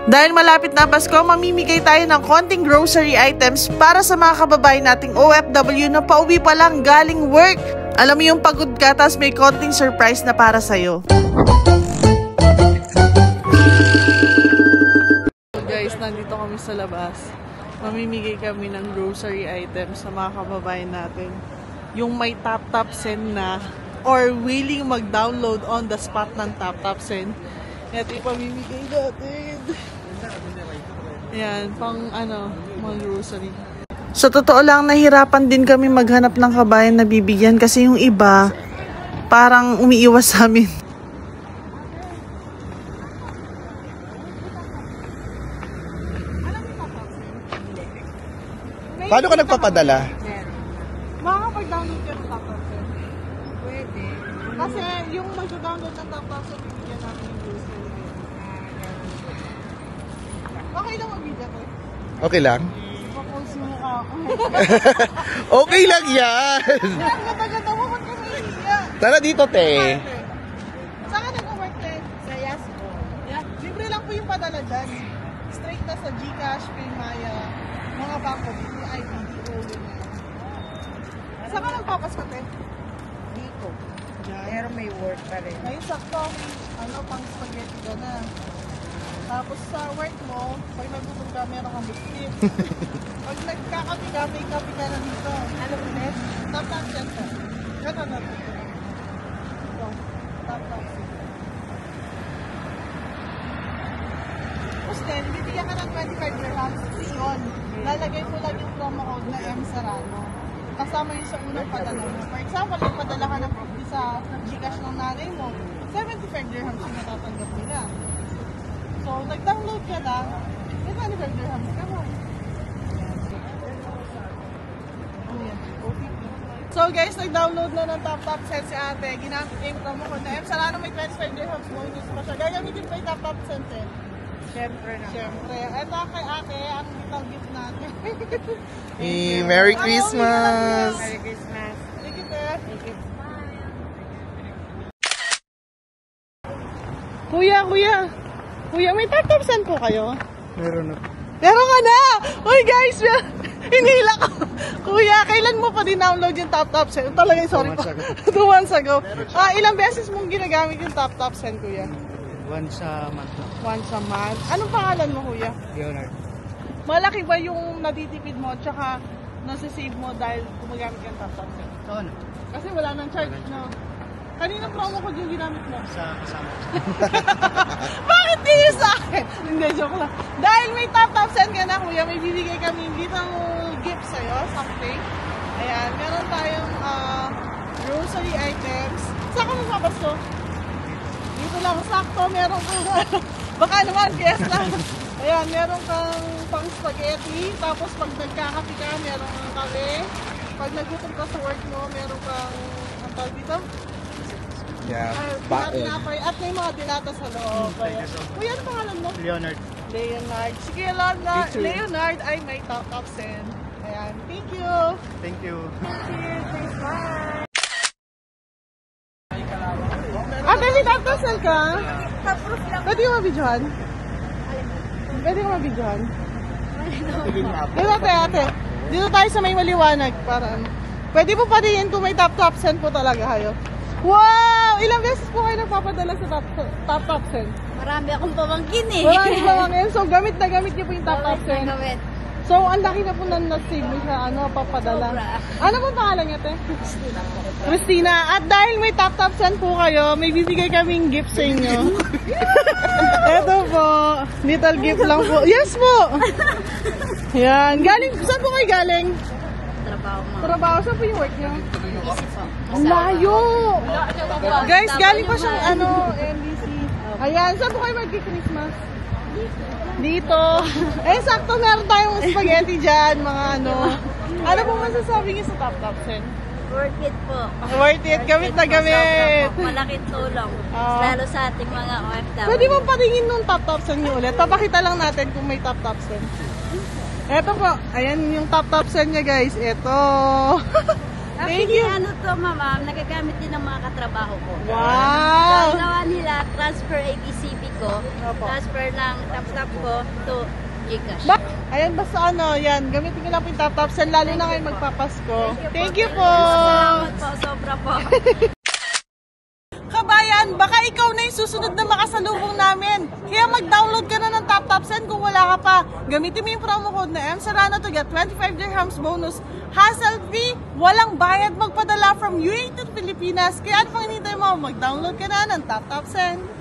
Dahil malapit na Pasko, mamimigay tayo ng konting grocery items para sa mga kababayan nating OFW na pauwi pa lang galing work. Alam mo yung pagod ka, tas may konting surprise na para sa'yo. So guys, nandito kami sa labas. Mamimigay kami ng grocery items sa mga kababayan natin. Yung may TapTap Send na or willing mag-download on the spot ng TapTap Send. Ito ipamimigay natin. Yan, pang mga grocery. Sa totoo lang, nahirapan din kami maghanap ng kabayan na bibigyan kasi yung iba, parang umiiwas sa amin. Paano ka nagpapadala? Makakapag-download ka ng TapTap Send. Pwede. Kasi yung mag-download ng TapTap Send, bibigyan namin yung grocery. Okay lang mag-video ko. Okay lang? Papost mo ka ako. Okay lang yan! Ang ganda-ganda mo, ba't ka mahihiya? Tara dito, te. Saan ka nag-work, te? Sa Yasco. Yeah. Libre lang po yung padala dyan. Straight na sa GCash, Paymaya, mga bangko, BPI, BDO, yun na. Saan ka nagpapasko, te? Dito. Pero may work pa rin. Ay, sakto. Pang spaghetti ka na. Tapos sa work mo, pag nagutom ka, meron kang biscuit. Pag nagkakapi ka, may kapi ka na dito. Ano po, Ned? TapTap Send ka. Gano'n na dito. Ito. TapTap Send. Tapos then, bibigyan ka ng 25 dirhams. Yun. Lalagay mo lang yung promo code na M Serrano. Kasama yun sa unang padala mo. For example, yung padala ka ng sa GCash ng nanay mo, 75 dirhams yung natatanggap nila. So, nag-download ka lang, may 25 dirhams ka mo. So guys, nag-download na ng TapTap Send si ate. Ginamit yung promo code na M Serrano, may 25 dirhams mo. Hindi pa siya. Gagamitin pa yung TapTap Send eh. Siyempre na. Siyempre. Ito kay ate, ang little gift natin. Merry Christmas! Merry Christmas. Thank you, sir. Thank you. Kuya, may TapTap Send po kayo? Meron na. Meron ka na! Uy guys, hinila ko. Kuya, kailan mo pa din-download yung TapTap Send? Talagang sorry po. 2 months ago. Ilang beses mong ginagamit yung TapTap Send, kuya? Once a month. Once a month. Anong pangalan mo, kuya? Leonard. Malaki ba yung natitipid mo tsaka nasisave mo dahil gumagamit yung TapTap Send? Oo na. Kasi wala nang charge, no? Kanina promo code yung ginamit mo? Sa kasama. Bakit di sa akin? Hindi, joke lang. Dahil may TapTap Send ka na, kuya, may bibigay kami little gift sa'yo, something. Ayan, meron tayong grocery items. Saan ka magpapasto? Dito lang, sakto, meron kang, baka naman, guess lang. Ayan, meron kang pang spaghetti, tapos pag nagkakapi ka, meron kang kape. Pag nagutom ka sa work mo, meron kang, ang tawag dito? Yeah, At may mga dilata sa loob. Kuya, ano pangalan mo? Leonard. Leonard. Sige, Leonard ay may TapTap Send. Ayan. Thank you. Thank you. Cheers. Bye. Ate, may TapTap Send ka? Pwede ko mabidyohan? Pwede ko mabidyohan? Dito, ate. Dito tayo sa may maliwanag. Para ano. Pwede po pa din kung may TapTap Send po talaga kayo. Wow! Ilang beses po kayo nagpapadala sa TapTap Send? Marami akong pamangkin eh. Marami pamangkin. So, gamit na gamit niyo po yung TapTap Send. Gamit. So, ang laki na po na na-save mo sa papadala. Sobra. Ano po pangalan niya, te? Christina. At dahil may TapTap Send po kayo, may bibigay kaming gift sa inyo. Ito po. Little gift lang po. Yes po! Yan. Galing, saan po kayo galing? Trabaho mo. Trabaho. Saan po yung work niyo? Easy po. Ang layo! Guys, galing pa siyang NBC. Ayan, saan po kayo mag-Christmas? Dito. Eh, sakto meron tayong spaghetti dyan, mga ano. Ano po masasabi niyo sa TapTap Send? Worth it po. Worth it. Gamit na gamit. Malaking tulong. Lalo sa ating mga OFW. Pwede mo patingin nung TapTap Send niyo ulit. Papakita lang natin kung may TapTap Send. Eto po. Ayan yung TapTap Send niya, guys. Eto. Thank you. Ano to, ma'am? Nagagamit din ng mga katrabaho ko. Wow! Ang gawa nila, transfer ABCB ko, Opo. transfer ng tap-tap ko to Gcash. Ayan, basta yan. Gamitin ko lang po yung top-top send, lalo na ngayon magpapasko. Thank you po! Salamat po, sobra po. Kabayan, baka ikaw na yung susunod na makasalubong namin. Kaya mag-download ka na ng TapTap Send kung wala ka pa. Gamitin mo yung promo code na MSerrano to get 25 dirhams bonus. Hassle-free, walang bayad magpadala from UAE to Pilipinas. Kaya ano pang hinihintay mo? Mag-download ka na ng TapTap Send.